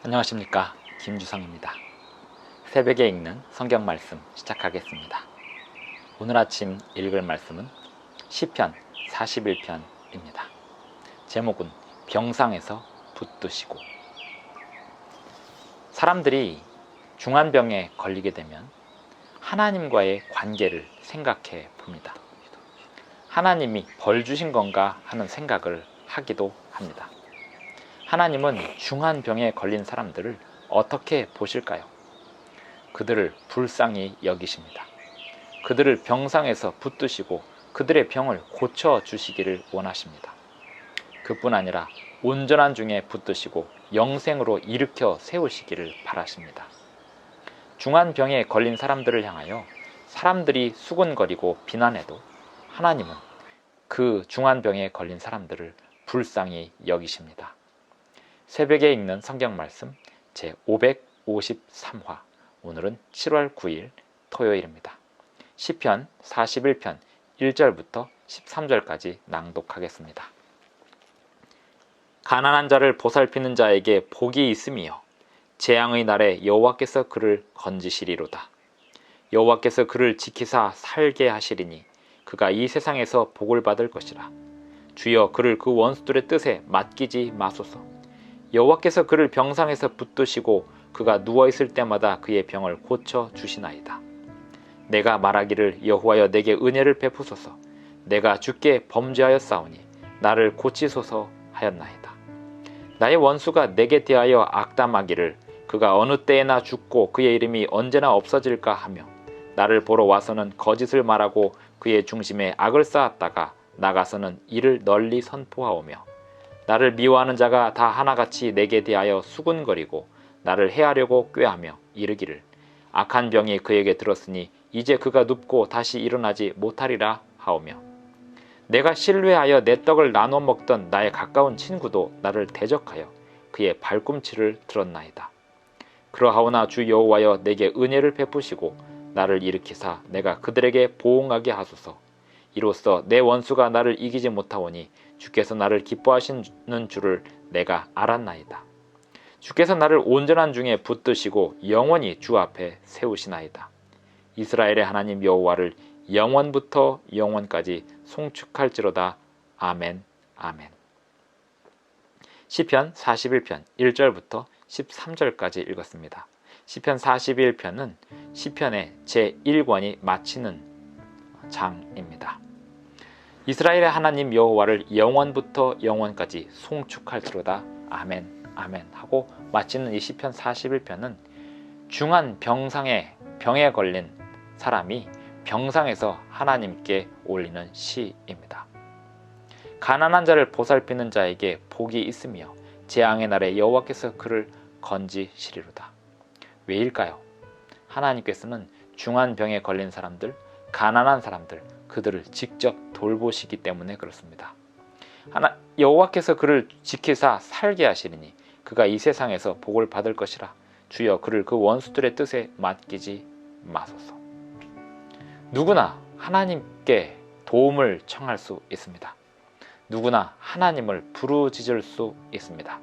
안녕하십니까, 김주성입니다. 새벽에 읽는 성경 말씀 시작하겠습니다. 오늘 아침 읽을 말씀은 시편 41편입니다. 제목은 병상에서 붙드시고. 사람들이 중환병에 걸리게 되면 하나님과의 관계를 생각해 봅니다. 하나님이 벌 주신 건가 하는 생각을 하기도 합니다. 하나님은 중환병에 걸린 사람들을 어떻게 보실까요? 그들을 불쌍히 여기십니다. 그들을 병상에서 붙드시고 그들의 병을 고쳐주시기를 원하십니다. 그뿐 아니라 온전한 중에 붙드시고 영생으로 일으켜 세우시기를 바라십니다. 중환병에 걸린 사람들을 향하여 사람들이 수군거리고 비난해도 하나님은 그 중환병에 걸린 사람들을 불쌍히 여기십니다. 새벽에 읽는 성경 말씀 제553화, 오늘은 7월 9일 토요일입니다. 시편 41편 1절부터 13절까지 낭독하겠습니다. 가난한 자를 보살피는 자에게 복이 있음이요 재앙의 날에 여호와께서 그를 건지시리로다. 여호와께서 그를 지키사 살게 하시리니 그가 이 세상에서 복을 받을 것이라. 주여 그를 그 원수들의 뜻에 맡기지 마소서. 여호와께서 그를 병상에서 붙드시고 그가 누워있을 때마다 그의 병을 고쳐 주시나이다. 내가 말하기를 여호와여 내게 은혜를 베푸소서. 내가 주께 범죄하였사오니 나를 고치소서 하였나이다. 나의 원수가 내게 대하여 악담하기를 그가 어느 때에나 죽고 그의 이름이 언제나 없어질까 하며 나를 보러 와서는 거짓을 말하고 그의 중심에 악을 쌓았다가 나가서는 이를 널리 선포하오며 나를 미워하는 자가 다 하나같이 내게 대하여 수군거리고 나를 해하려고 꾀하며 이르기를 악한 병이 그에게 들었으니 이제 그가 눕고 다시 일어나지 못하리라 하오며 내가 신뢰하여 내 떡을 나눠 먹던 나의 가까운 친구도 나를 대적하여 그의 발꿈치를 들었나이다. 그러하오나 주 여호와여 내게 은혜를 베푸시고 나를 일으키사 내가 그들에게 보응하게 하소서. 이로써 내 원수가 나를 이기지 못하오니 주께서 나를 기뻐하시는 줄을 내가 알았나이다. 주께서 나를 온전한 중에 붙드시고 영원히 주 앞에 세우시나이다. 이스라엘의 하나님 여호와를 영원부터 영원까지 송축할지로다. 아멘, 아멘. 시편 41편 1절부터 13절까지 읽었습니다. 시편 41편은 시편의 제1권이 마치는 장입니다. 이스라엘의 하나님 여호와를 영원부터 영원까지 송축할지로다. 아멘, 아멘 하고 마치는 이 시편 41편은 중한 병에 걸린 사람이 병상에서 하나님께 올리는 시입니다. 가난한 자를 보살피는 자에게 복이 있으며 재앙의 날에 여호와께서 그를 건지시리로다. 왜일까요? 하나님께서는 중한 병에 걸린 사람들, 가난한 사람들, 그들을 직접 돌보시기 때문에 그렇습니다. 여호와께서 그를 지키사 살게 하시리니 그가 이 세상에서 복을 받을 것이라. 주여 그를 그 원수들의 뜻에 맡기지 마소서. 누구나 하나님께 도움을 청할 수 있습니다. 누구나 하나님을 부르짖을 수 있습니다.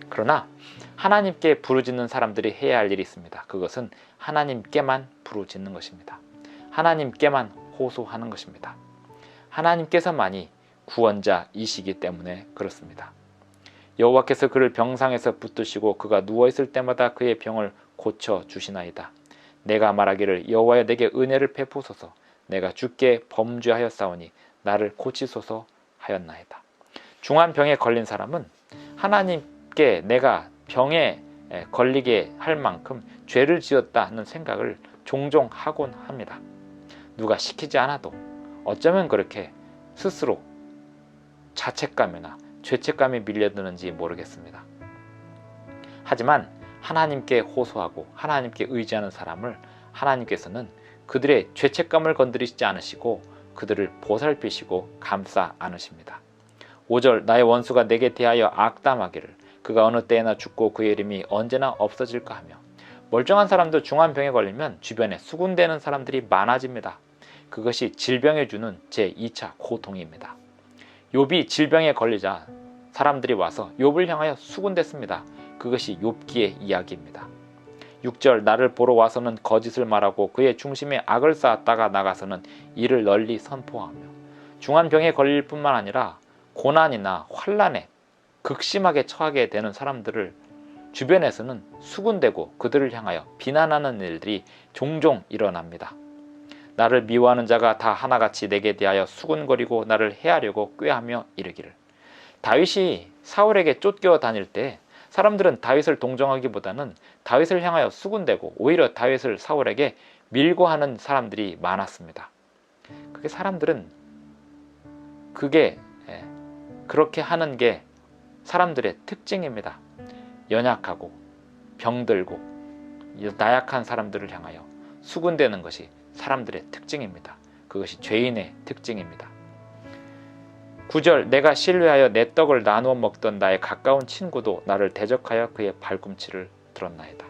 그러나 하나님께 부르짖는 사람들이 해야 할 일이 있습니다. 그것은 하나님께만 부르짖는 것입니다. 하나님께만 호소하는 것입니다. 하나님께서만이 구원자이시기 때문에 그렇습니다. 여호와께서 그를 병상에서 붙드시고 그가 누워있을 때마다 그의 병을 고쳐 주시나이다. 내가 말하기를 여호와여 내게 은혜를 베푸소서. 내가 주께 범죄하였사오니 나를 고치소서 하였나이다. 중환병에 걸린 사람은 하나님께 내가 병에 걸리게 할 만큼 죄를 지었다 하는 생각을 종종 하곤 합니다. 누가 시키지 않아도 어쩌면 그렇게 스스로 자책감이나 죄책감이 밀려드는지 모르겠습니다. 하지만 하나님께 호소하고 하나님께 의지하는 사람을 하나님께서는 그들의 죄책감을 건드리시지 않으시고 그들을 보살피시고 감싸 안으십니다. 5절 나의 원수가 내게 대하여 악담하기를 그가 어느 때에나 죽고 그의 이름이 언제나 없어질까 하며 멀쩡한 사람도 중환병에 걸리면 주변에 수군대는 사람들이 많아집니다. 그것이 질병에 주는 제2차 고통입니다. 욥이 질병에 걸리자 사람들이 와서 욥을 향하여 수군댔습니다. 그것이 욥기의 이야기입니다. 6절 나를 보러 와서는 거짓을 말하고 그의 중심에 악을 쌓았다가 나가서는 이를 널리 선포하며 중한 병에 걸릴 뿐만 아니라 고난이나 환난에 극심하게 처하게 되는 사람들을 주변에서는 수군대고 그들을 향하여 비난하는 일들이 종종 일어납니다. 나를 미워하는 자가 다 하나같이 내게 대하여 수군거리고 나를 해하려고 꾀하며 이르기를. 다윗이 사울에게 쫓겨 다닐 때 사람들은 다윗을 동정하기보다는 다윗을 향하여 수군대고 오히려 다윗을 사울에게 밀고 하는 사람들이 많았습니다. 그렇게 하는 게 사람들의 특징입니다. 연약하고 병들고 나약한 사람들을 향하여 수군대는 것이 사람들의 특징입니다. 그것이 죄인의 특징입니다. 9절 내가 신뢰하여 내 떡을 나누어 먹던 나의 가까운 친구도 나를 대적하여 그의 발꿈치를 들었나이다.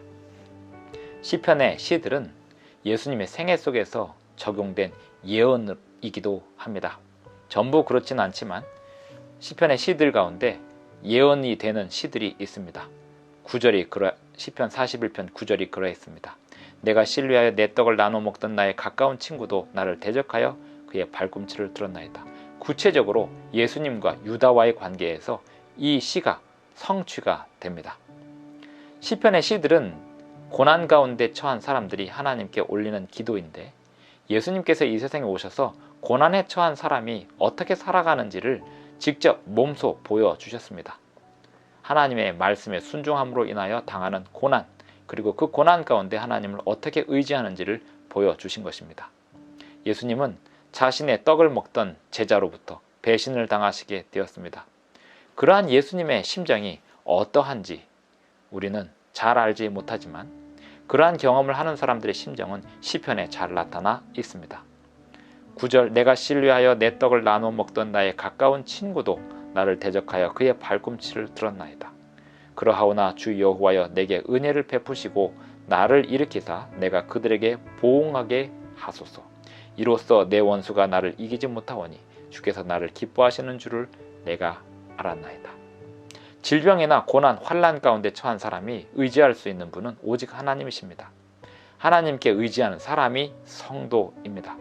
시편의 시들은 예수님의 생애 속에서 적용된 예언이기도 합니다. 전부 그렇지는 않지만 시편의 시들 가운데 예언이 되는 시들이 있습니다. 시편 41편 9절이 그러했습니다. 내가 신뢰하여 내 떡을 나눠 먹던 나의 가까운 친구도 나를 대적하여 그의 발꿈치를 들었나이다. 구체적으로 예수님과 유다와의 관계에서 이 시가 성취가 됩니다. 시편의 시들은 고난 가운데 처한 사람들이 하나님께 올리는 기도인데 예수님께서 이 세상에 오셔서 고난에 처한 사람이 어떻게 살아가는지를 직접 몸소 보여주셨습니다. 하나님의 말씀에 순종함으로 인하여 당하는 고난, 그리고 그 고난 가운데 하나님을 어떻게 의지하는지를 보여주신 것입니다. 예수님은 자신의 떡을 먹던 제자로부터 배신을 당하시게 되었습니다. 그러한 예수님의 심정이 어떠한지 우리는 잘 알지 못하지만 그러한 경험을 하는 사람들의 심정은 시편에 잘 나타나 있습니다. 9절 내가 신뢰하여 내 떡을 나눠 먹던 나의 가까운 친구도 나를 대적하여 그의 발꿈치를 들었나이다. 그러하오나 주 여호와여 내게 은혜를 베푸시고 나를 일으키사 내가 그들에게 보응하게 하소서. 이로써 내 원수가 나를 이기지 못하오니 주께서 나를 기뻐하시는 줄을 내가 알았나이다. 질병이나 고난, 환난 가운데 처한 사람이 의지할 수 있는 분은 오직 하나님이십니다. 하나님께 의지하는 사람이 성도입니다.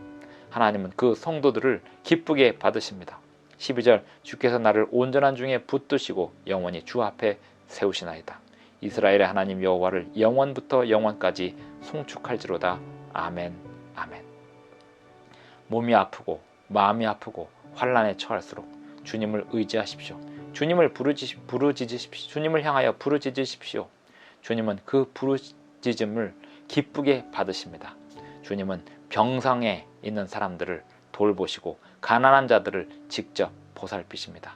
하나님은 그 성도들을 기쁘게 받으십니다. 12절 주께서 나를 온전한 중에 붙드시고 영원히 주 앞에 세우시나이다. 이스라엘의 하나님 여호와를 영원부터 영원까지 송축할지로다. 아멘 아멘. 몸이 아프고 마음이 아프고 환난에 처할수록 주님을 의지하십시오. 주님을 부르짖으십시오. 주님을 향하여 부르짖으십시오. 주님은 그 부르짖음을 기쁘게 받으십니다. 주님은 병상에 있는 사람들을 돌보시고 가난한 자들을 직접 보살피십니다.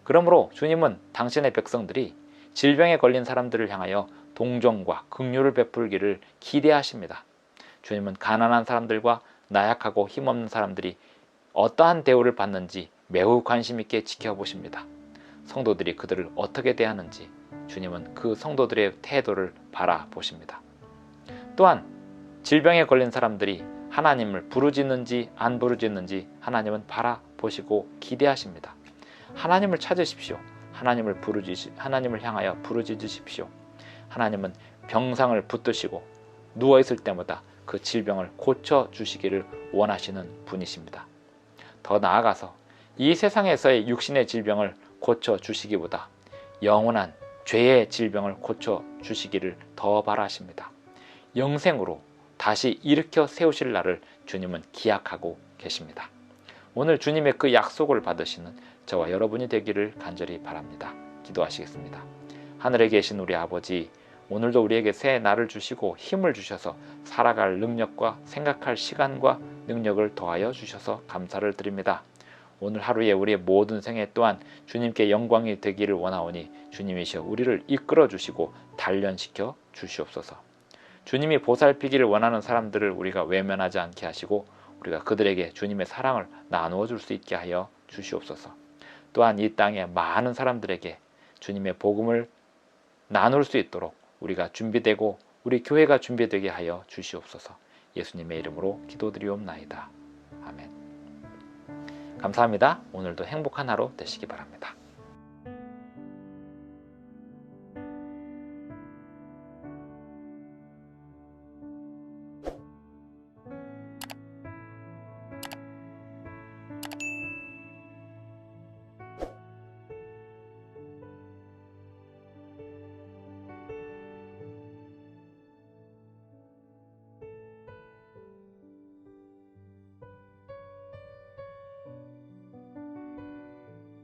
그러므로 주님은 당신의 백성들이 질병에 걸린 사람들을 향하여 동정과 긍휼을 베풀기를 기대하십니다. 주님은 가난한 사람들과 나약하고 힘없는 사람들이 어떠한 대우를 받는지 매우 관심 있게 지켜보십니다. 성도들이 그들을 어떻게 대하는지 주님은 그 성도들의 태도를 바라보십니다. 또한 질병에 걸린 사람들이 하나님을 부르짖는지 안 부르짖는지 하나님은 바라보시고 기대하십니다. 하나님을 찾으십시오. 하나님을 향하여 부르짖으십시오. 하나님은 병상을 붙드시고 누워있을 때마다 그 질병을 고쳐주시기를 원하시는 분이십니다. 더 나아가서 이 세상에서의 육신의 질병을 고쳐주시기보다 영원한 죄의 질병을 고쳐주시기를 더 바라십니다. 영생으로 다시 일으켜 세우실 날을 주님은 기약하고 계십니다. 오늘 주님의 그 약속을 받으시는 저와 여러분이 되기를 간절히 바랍니다. 기도하시겠습니다. 하늘에 계신 우리 아버지, 오늘도 우리에게 새 날을 주시고 힘을 주셔서 살아갈 능력과 생각할 시간과 능력을 더하여 주셔서 감사를 드립니다. 오늘 하루에 우리의 모든 생애 또한 주님께 영광이 되기를 원하오니 주님이시여 우리를 이끌어 주시고 단련시켜 주시옵소서. 주님이 보살피기를 원하는 사람들을 우리가 외면하지 않게 하시고 우리가 그들에게 주님의 사랑을 나누어 줄 수 있게 하여 주시옵소서. 또한 이 땅의 많은 사람들에게 주님의 복음을 나눌 수 있도록 우리가 준비되고 우리 교회가 준비되게 하여 주시옵소서. 예수님의 이름으로 기도드리옵나이다. 아멘. 감사합니다. 오늘도 행복한 하루 되시기 바랍니다.